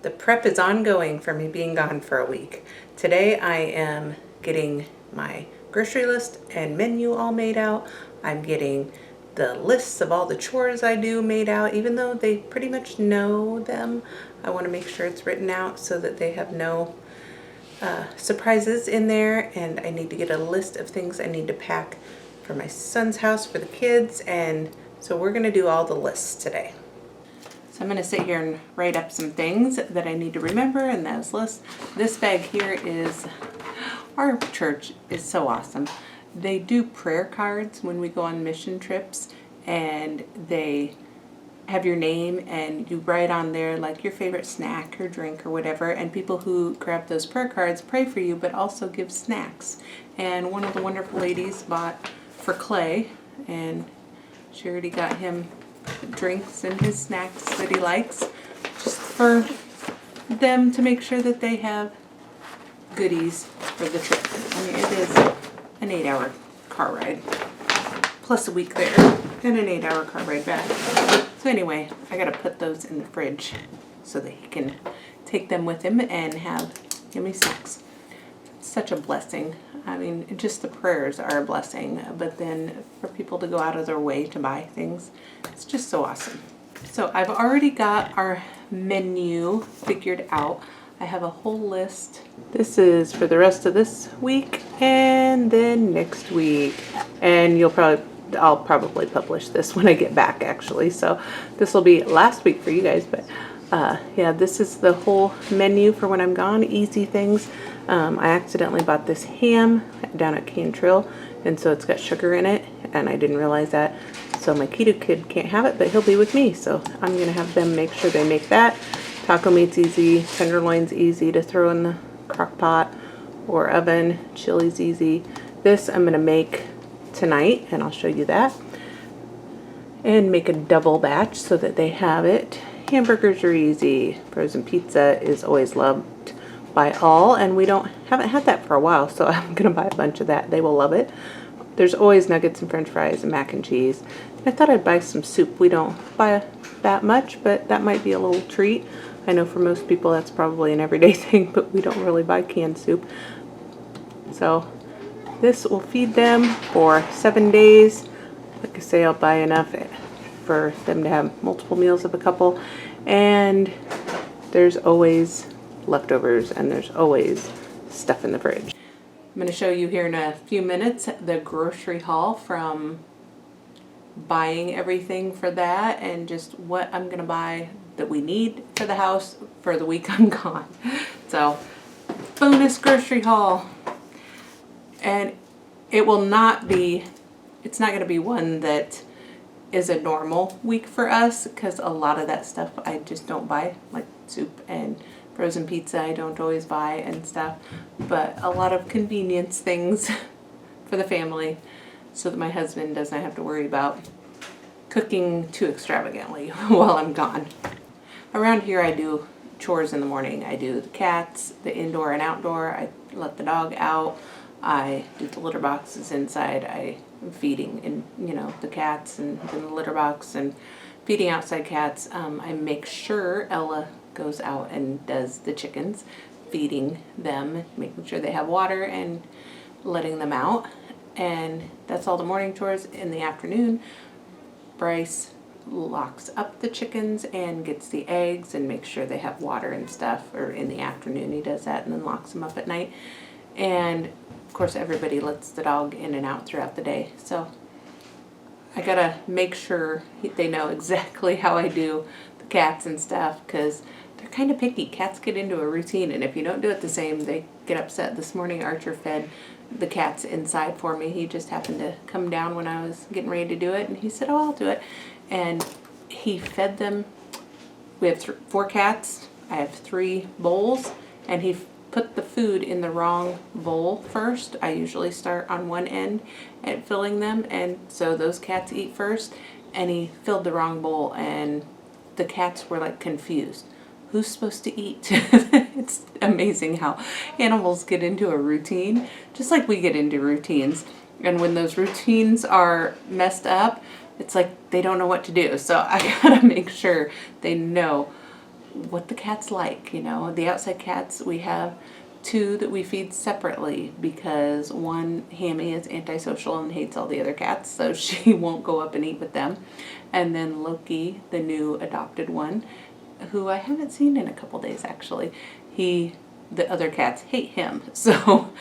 The prep is ongoing for me being gone for a week. Today I am getting my grocery list and menu all made out. I'm getting the lists of all the chores I do made out, even though they pretty much know them. I want to make sure it's written out so that they have no surprises in there. And I need to get a list of things I need to pack for my son's house for the kids, and so we're going to do all the lists today. So I'm going to sit here and write up some things that I need to remember in those lists. This bag here is, our church is so awesome. They do prayer cards when we go on mission trips, and they have your name and you write on there like your favorite snack or drink or whatever, and people who grab those prayer cards pray for you but also give snacks. And one of the wonderful ladies bought for Clay, and she already got him drinks and his snacks that he likes, just for them to make sure that they have goodies for the trip. I mean, it is an 8-hour car ride, plus a week there, and an 8-hour car ride back. So anyway, I gotta put those in the fridge so that he can take them with him and have yummy snacks. It's such a blessing. I mean, just the prayers are a blessing, but then for people to go out of their way to buy things, it's just so awesome. So I've already got our menu figured out. I have a whole list. This is for the rest of this week and then next week. And I'll probably publish this when I get back, actually. So this will be last week for you guys, but yeah, this is the whole menu for when I'm gone. Easy things. I accidentally bought this ham down at Cantrell, and so it's got sugar in it, and I didn't realize that. So my keto kid can't have it, but he'll be with me, so I'm going to have them make sure they make that. Taco meat's easy, tenderloin's easy to throw in the crock pot or oven, chili's easy. This I'm going to make tonight, and I'll show you that. And make a double batch so that they have it. Hamburgers are easy. Frozen pizza is always loved by all, and we haven't had that for a while, so I'm gonna buy a bunch of that. They will love it. There's always nuggets and french fries and mac and cheese. I thought I'd buy some soup. We don't buy that much, but that might be a little treat. I know for most people that's probably an everyday thing, but we don't really buy canned soup. So this will feed them for 7 days. Like I say, I'll buy enough for them to have multiple meals of a couple, and there's always leftovers and there's always stuff in the fridge. I'm going to show you here in a few minutes the grocery haul from buying everything for that and just what I'm going to buy that we need for the house for the week I'm gone. So, bonus grocery haul. And it's not going to be one that is a normal week for us, because a lot of that stuff I just don't buy, like soup and frozen pizza I don't always buy and stuff, but a lot of convenience things for the family so that my husband doesn't have to worry about cooking too extravagantly while I'm gone. Around here I do chores in the morning. I do the cats, the indoor and outdoor. I let the dog out. I do the litter boxes inside. I'm feeding the cats and in the litter box and feeding outside cats. I make sure Ella goes out and does the chickens, feeding them, making sure they have water and letting them out. And that's all the morning chores. In the afternoon, Bryce locks up the chickens and gets the eggs and makes sure they have water and stuff, or in the afternoon he does that and then locks them up at night. And of course everybody lets the dog in and out throughout the day, so I gotta make sure they know exactly how I do the cats and stuff, because they're kind of picky. Cats get into a routine, and if you don't do it the same, they get upset. This morning Archer fed the cats inside for me. He just happened to come down when I was getting ready to do it, and he said, oh, I'll do it. And he fed them. We have 4 cats. I have 3 bowls, and he put the food in the wrong bowl first. I usually start on one end at filling them, and so those cats eat first, and he filled the wrong bowl, and the cats were like confused. Who's supposed to eat? It's amazing how animals get into a routine, just like we get into routines. And when those routines are messed up, it's like they don't know what to do. So I gotta make sure they know what the cats like, you know. The outside cats, we have 2 that we feed separately because one, Hammy, is antisocial and hates all the other cats, so she won't go up and eat with them. And then Loki, the new adopted one, who I haven't seen in a couple days actually, the other cats hate him, so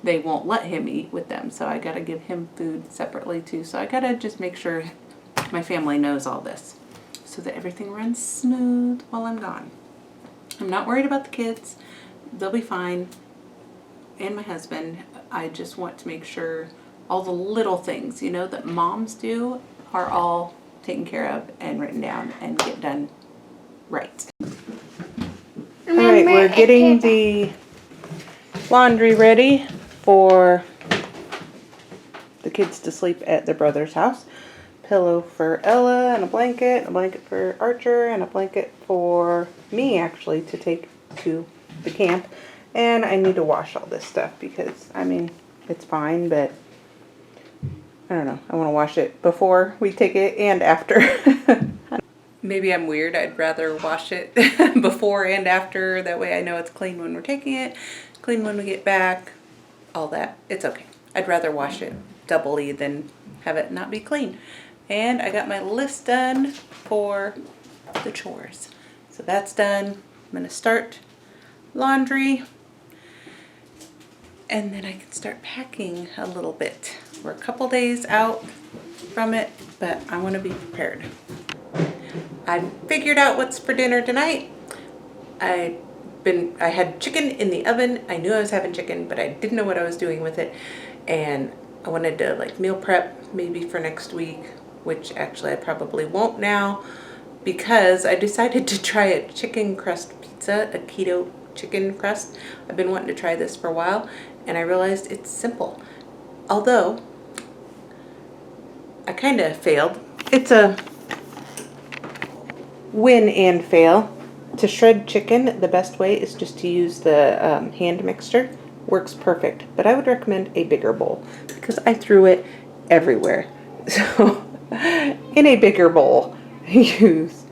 they won't let him eat with them. So I gotta give him food separately too. So I gotta just make sure my family knows all this so that everything runs smooth while I'm gone. I'm not worried about the kids. They'll be fine. And my husband. I just want to make sure all the little things, you know, that moms do are all taken care of and written down and get done right. Alright, we're getting the laundry ready for the kids to sleep at their brother's house. Pillow for Ella and a blanket for Archer, and a blanket for me actually to take to the camp. And I need to wash all this stuff because, I mean, it's fine, but I don't know. I want to wash it before we take it and after. Maybe I'm weird. I'd rather wash it before and after. That way I know it's clean when we're taking it, clean when we get back, all that. It's okay. I'd rather wash it doubly than have it not be clean. And I got my list done for the chores. So that's done. I'm going to start laundry. And then I can start packing a little bit. We're a couple days out from it, but I want to be prepared. I figured out what's for dinner tonight. I had chicken in the oven. I knew I was having chicken, but I didn't know what I was doing with it. And I wanted to like meal prep maybe for next week, which actually I probably won't now because I decided to try a chicken crust pizza, a keto chicken crust. I've been wanting to try this for a while, and I realized it's simple. Although I kind of failed. It's a win and fail. To shred chicken, the best way is just to use the hand mixer. Works perfect, but I would recommend a bigger bowl because I threw it everywhere. So in a bigger bowl, use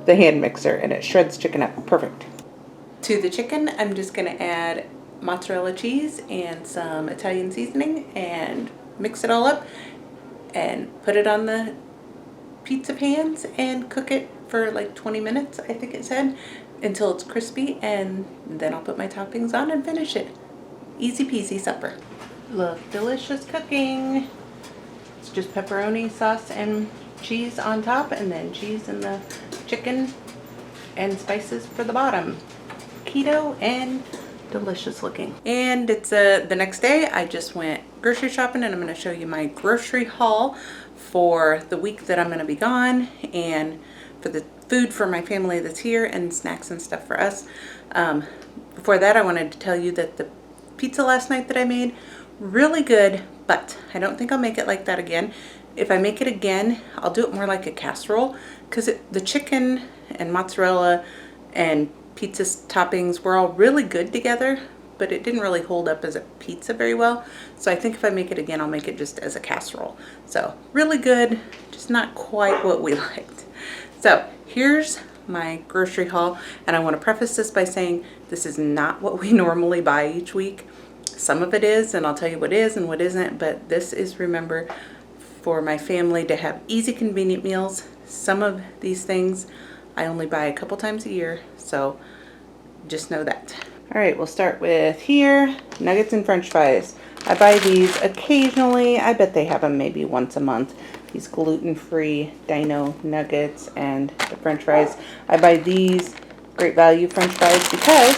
the hand mixer and it shreds chicken up perfect. To the chicken, I'm just going to add mozzarella cheese and some Italian seasoning and mix it all up and put it on the pizza pans and cook it for like 20 minutes, I think it said, until it's crispy, and then I'll put my toppings on and finish it. Easy peasy supper. Look, delicious cooking. It's just pepperoni sauce and cheese on top, and then cheese in the chicken and spices for the bottom. Keto and delicious looking. And it's the next day. I just went grocery shopping, and I'm going to show you my grocery haul for the week that I'm going to be gone, and for the food for my family that's here, and snacks and stuff for us. Before that, I wanted to tell you that the pizza last night that I made, really good, but I don't think I'll make it like that again. If I make it again, I'll do it more like a casserole, because the chicken and mozzarella and pizza toppings were all really good together, but it didn't really hold up as a pizza very well. So I think if I make it again, I'll make it just as a casserole. So really good, just not quite what we liked. So here's my grocery haul, and I want to preface this by saying this is not what we normally buy each week. Some of it is, and I'll tell you what is and what isn't, but this is, remember, for my family to have easy, convenient meals. Some of these things I only buy a couple times a year, so just know that. All right, we'll start with here, nuggets and french fries. I buy these occasionally. I bet they have them maybe once a month. These gluten-free dino nuggets and the french fries. I buy these Great Value french fries because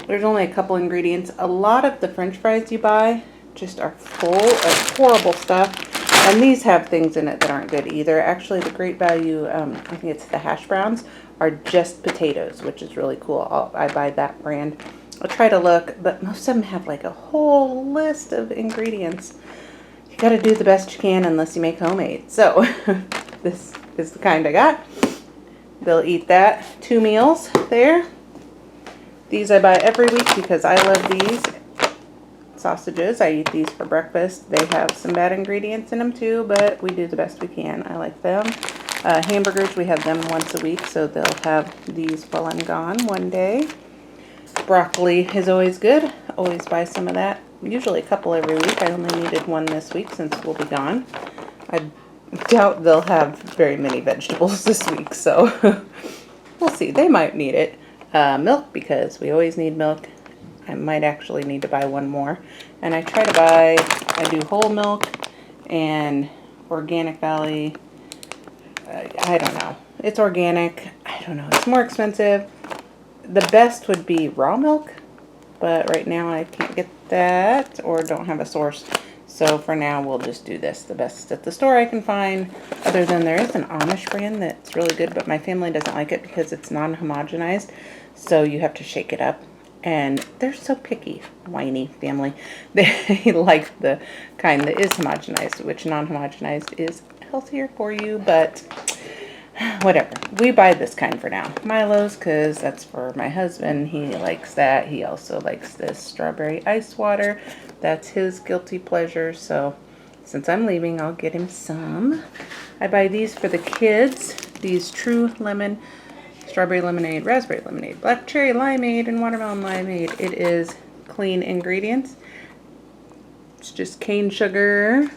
there's only a couple ingredients. A lot of the french fries you buy just are full of horrible stuff. And these have things in it that aren't good either. Actually, the Great Value, I think it's the hash browns, are just potatoes, which is really cool. I buy that brand. I'll try to look, but most of them have like a whole list of ingredients. You gotta do the best you can unless you make homemade. So this is the kind I got. They'll eat that 2 meals there. These I buy every week because I love these sausages. I eat these for breakfast. They have some bad ingredients in them too, but we do the best we can. I like them. Hamburgers, we have them once a week, so they'll have these while I'm gone one day. Broccoli is always good. Always buy some of that. Usually a couple every week. I only needed one this week since we'll be gone. I doubt they'll have very many vegetables this week, so we'll see. They might need it. Milk, because we always need milk. I might actually need to buy one more. And I try to buy, I do whole milk and Organic Valley. I don't know. It's organic. I don't know. It's more expensive. The best would be raw milk, but right now I can't get that or don't have a source. So for now, we'll just do this. The best at the store I can find. Other than there is an Amish brand that's really good, but my family doesn't like it because it's non-homogenized. So you have to shake it up. And they're so picky, whiny family. They like the kind that is homogenized, which non-homogenized is healthier for you, but whatever. We buy this kind for now. Milo's, because that's for my husband. He likes that. He also likes this strawberry ice water. That's his guilty pleasure. So since I'm leaving, I'll get him some. I buy these for the kids. These True Lemon, strawberry lemonade, raspberry lemonade, black cherry limeade, and watermelon limeade. It is clean ingredients. It's just cane sugar.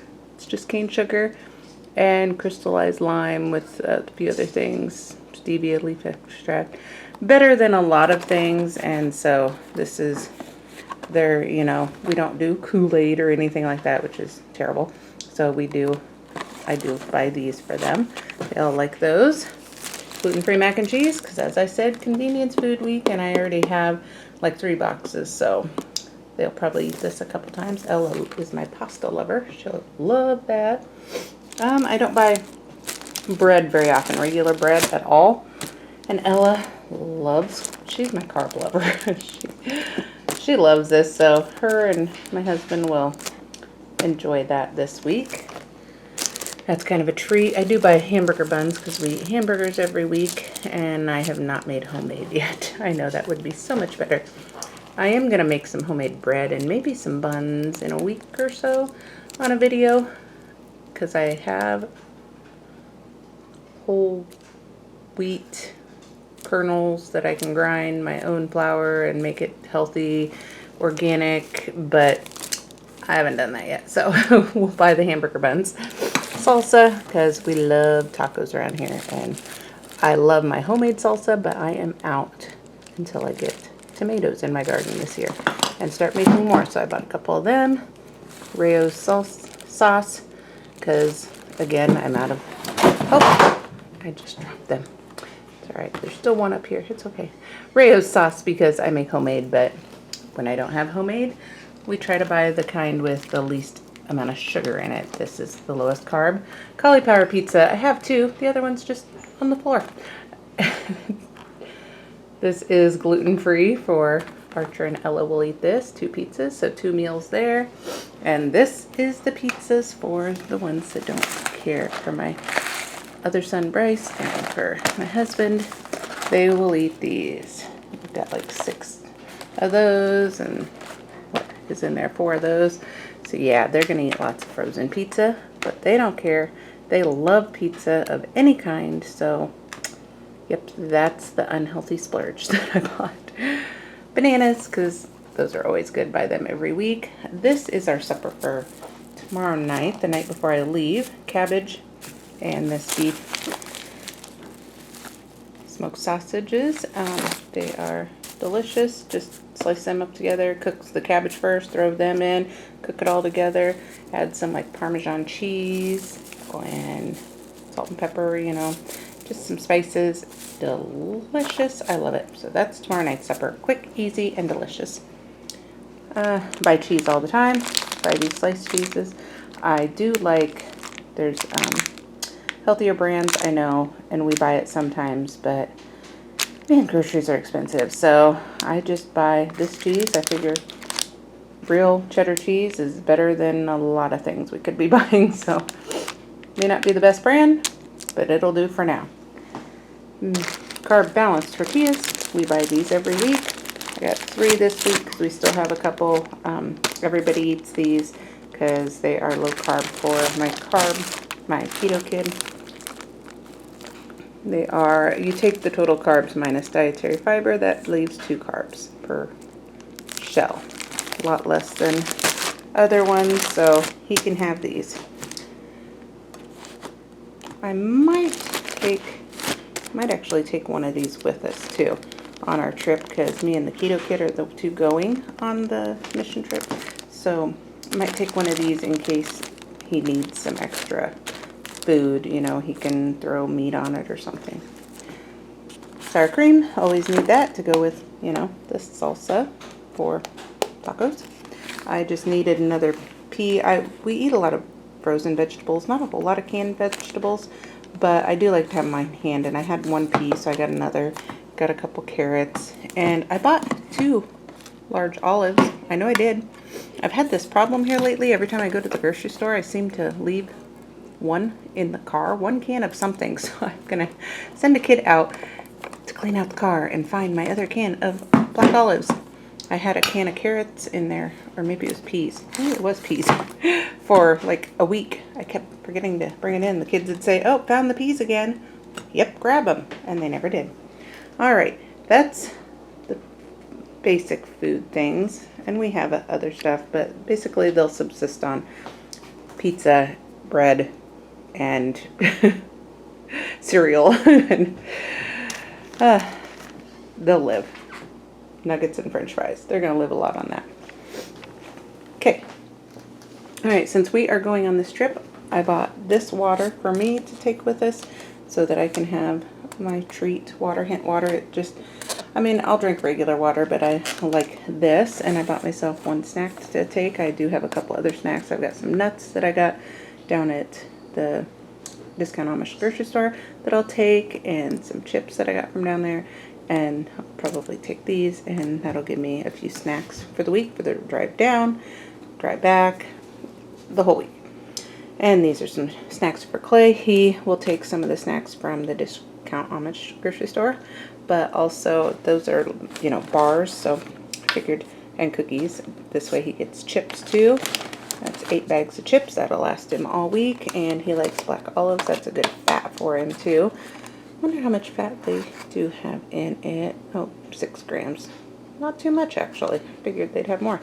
And crystallized lime with a few other things, stevia leaf extract. Better than a lot of things, and so this is their, you know, we don't do Kool-Aid or anything like that, which is terrible. So I do buy these for them. They'll like those. Gluten-free mac and cheese, because as I said, convenience food week, and I already have like 3 boxes, so they'll probably eat this a couple times. Ella is my pasta lover. She'll love that. I don't buy bread very often, regular bread at all. And Ella loves, she's my carb lover. she loves this, so her and my husband will enjoy that this week. That's kind of a treat. I do buy hamburger buns because we eat hamburgers every week, and I have not made homemade yet. I know that would be so much better. I am going to make some homemade bread and maybe some buns in a week or so on a video, because I have whole wheat kernels that I can grind my own flour and make it healthy, organic, but I haven't done that yet. So we'll buy the hamburger buns. Salsa, because we love tacos around here, and I love my homemade salsa, but I am out until I get tomatoes in my garden this year and start making more. So I bought a couple of them. Rayo's sauce, because again, I'm out of, oh, I just dropped them. It's all right. There's still one up here. It's okay. Rayo's sauce, because I make homemade, but when I don't have homemade, we try to buy the kind with the least amount of sugar in it. This is the lowest carb. Cauliflower pizza. I have 2. The other one's just on the floor. This is gluten-free for Archer, and Ella will eat this. 2 pizzas, so 2 meals there. And this is the pizzas for the ones that don't care. For my other son, Bryce, and for my husband, they will eat these. We've got like 6 of those, and what is in there? 4 of those. So yeah, they're going to eat lots of frozen pizza, but they don't care. They love pizza of any kind, so yep, that's the unhealthy splurge that I bought. Bananas, because those are always good. Buy them every week. This is our supper for tomorrow night, the night before I leave. Cabbage and this beef smoked sausages. They are delicious. Just slice them up together, cook the cabbage first, throw them in, cook it all together, add some like Parmesan cheese and salt and pepper, you know, just some spices. Delicious. I love it. So that's tomorrow night's supper. Quick, easy, and delicious. Buy cheese all the time. Buy these sliced cheeses. I do like, there's healthier brands, I know, and we buy it sometimes, but man, groceries are expensive, so I just buy this cheese. I figure real cheddar cheese is better than a lot of things we could be buying, so may not be the best brand, but it'll do for now. Carb balanced tortillas. We buy these every week. I got 3 this week because we still have a couple. Everybody eats these because they are low carb for my keto kid. They are, you take the total carbs minus dietary fiber, that leaves 2 carbs per shell. A lot less than other ones, so he can have these. I might actually take one of these with us too on our trip, because me and the keto kid are the 2 going on the mission trip. So I might take one of these in case he needs some extra food, you know, he can throw meat on it or something. Sour cream, always need that to go with, you know, the salsa for tacos. I just needed another pea. We eat a lot of frozen vegetables, not a whole lot of canned vegetables, but I do like to have them in my hand, and I had 1 pea, so I got another, got a couple carrots, and I bought 2 large olives. I know I did. I've had this problem here lately. Every time I go to the grocery store, I seem to leave one in the car, 1 can of something, so I'm gonna send a kid out to clean out the car and find my other can of black olives. I had a can of carrots in there, or maybe it was peas. Maybe it was peas. For like a week. I kept forgetting to bring it in. The kids would say, oh, found the peas again. Yep, grab them. And they never did. All right, that's the basic food things. And we have other stuff, but basically they'll subsist on pizza, bread, and cereal. And they'll live. Nuggets and french fries. They're going to live a lot on that. Okay. All right, since we are going on this trip, I bought this water for me to take with us so that I can have my treat water, hint water. It just, I mean, I'll drink regular water, but I like this, and I bought myself 1 snack to take. I do have a couple other snacks. I've got some nuts that I got down at the Discount Amish grocery store that I'll take, and some chips that I got from down there. And I'll probably take these, and that'll give me a few snacks for the week for the drive down, drive back, the whole week. And these are some snacks for Clay. He will take some of the snacks from the Discount Amish grocery store, but also those are, you know, bars, so I figured, and cookies. This way he gets chips too. That's 8 bags of chips. That'll last him all week, and he likes black olives. That's a good fat for him too. Wonder how much fat they do have in it. Oh, 6 grams. Not too much, actually. Figured they'd have more.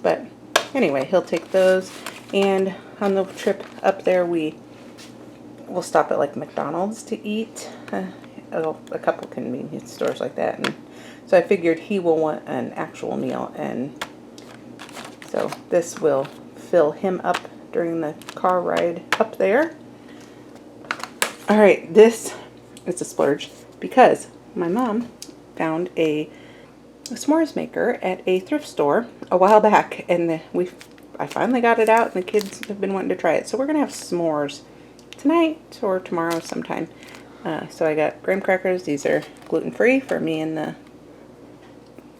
But anyway, he'll take those. And on the trip up there, we'll stop at like McDonald's to eat. A couple convenience stores like that. And so I figured he will want an actual meal. And so this will fill him up during the car ride up there. All right, this... it's a splurge because my mom found a s'mores maker at a thrift store a while back, and I finally got it out, and the kids have been wanting to try it. So we're gonna have s'mores tonight or tomorrow sometime. So I got graham crackers. These are gluten-free for me and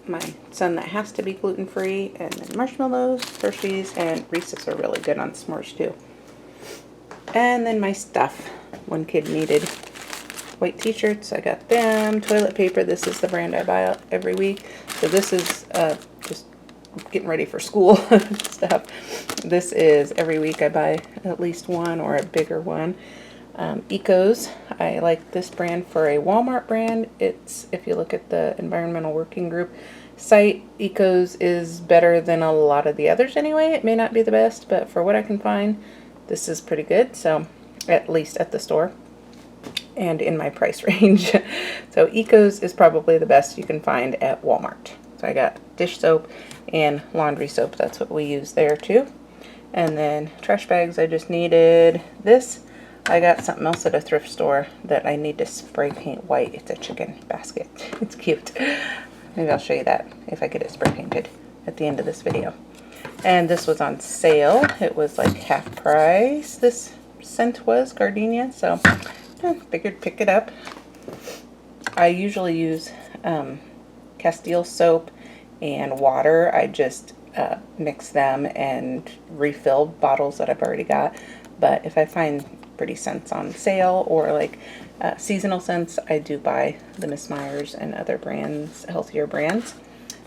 my son that has to be gluten-free, and then marshmallows, Hershey's, and Reese's are really good on s'mores too. And then my stuff. One kid needed white t-shirts. I got them. Toilet paper. This is the brand I buy every week. So this is just getting ready for school stuff. This is every week I buy at least one or a bigger one. Ecos. I like this brand for a Walmart brand. It's, if you look at the Environmental Working Group site, Ecos is better than a lot of the others anyway. It may not be the best, but for what I can find, this is pretty good. So at least at the store and in my price range. So Ecos is probably the best you can find at Walmart. So I got dish soap and laundry soap. That's what we use there too. And then trash bags, I just needed this. I got something else at a thrift store that I need to spray paint white. It's a chicken basket. It's cute. Maybe I'll show you that if I get it spray painted at the end of this video. And this was on sale. It was like half price. This scent was gardenia, so I figured pick it up. I usually use Castile soap and water. I just mix them and refill bottles that I've already got. But if I find pretty scents on sale or like seasonal scents, I do buy the Miss Myers and other brands, healthier brands.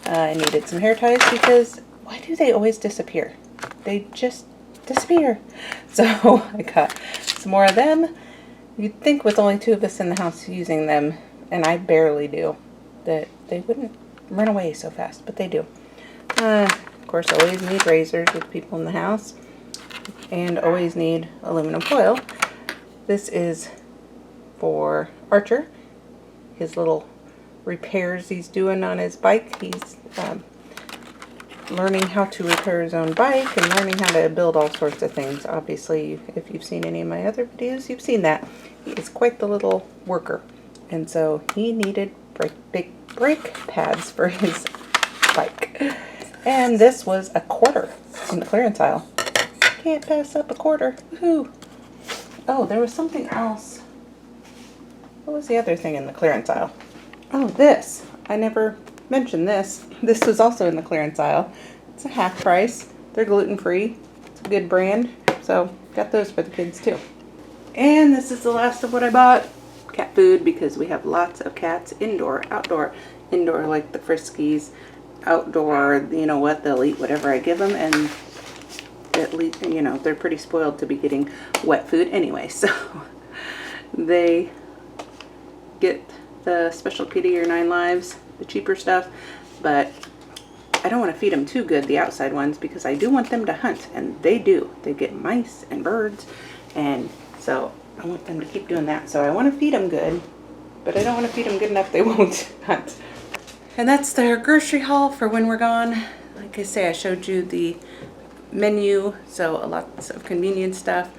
I needed some hair ties because why do they always disappear? They just disappear. So I got some more of them. You'd think with only 2 of us in the house using them, and I barely do, that they wouldn't run away so fast, but they do. Of course, always need razors with people in the house, and always need aluminum foil. This is for Archer, his little repairs he's doing on his bike. He's learning how to repair his own bike and learning how to build all sorts of things. Obviously, if you've seen any of my other videos, you've seen that. He is quite the little worker, and so he needed big brake pads for his bike. And this was a quarter in the clearance aisle. Can't pass up a quarter. Woohoo! Oh, there was something else. What was the other thing in the clearance aisle? Oh, this. I never mentioned this. This was also in the clearance aisle. It's a half price. They're gluten-free. It's a good brand. So, got those for the kids too. And this is the last of what I bought. Cat food, because we have lots of cats. Indoor, outdoor. Indoor like the Friskies. Outdoor, you know what, they'll eat whatever I give them, and at least, you know, they're pretty spoiled to be getting wet food anyway, so they get the Special Kitty or 9 Lives, the cheaper stuff, but I don't want to feed them too good, the outside ones, because I do want them to hunt, and they do. They get mice and birds, and so I want them to keep doing that. So I want to feed them good, but I don't want to feed them good enough they won't hunt. And that's their grocery haul for when we're gone. Like I say, I showed you the menu, so lots of convenient stuff,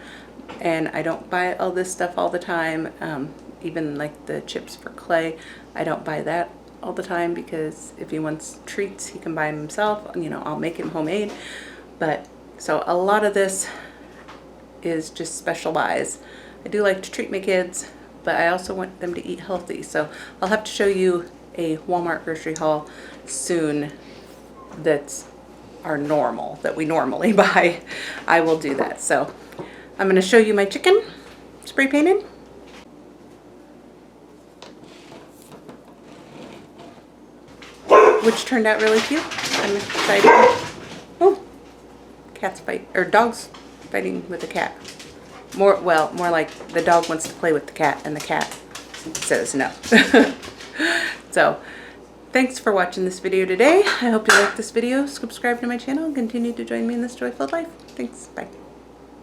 and I don't buy all this stuff all the time. Even like the chips for Clay, I don't buy that all the time, because if he wants treats, he can buy them himself. You know, I'll make him homemade. But so a lot of this is just special buys. I do like to treat my kids, but I also want them to eat healthy. So I'll have to show you a Walmart grocery haul soon that's our normal, that we normally buy. I will do that. So I'm going to show you my chicken spray painted. Which turned out really cute. I'm excited. Oh, cats fight, or dogs fighting with a cat. More like the dog wants to play with the cat and the cat says no. So, thanks for watching this video today. I hope you liked this video. Subscribe to my channel and continue to join me in this joyful life. Thanks. Bye.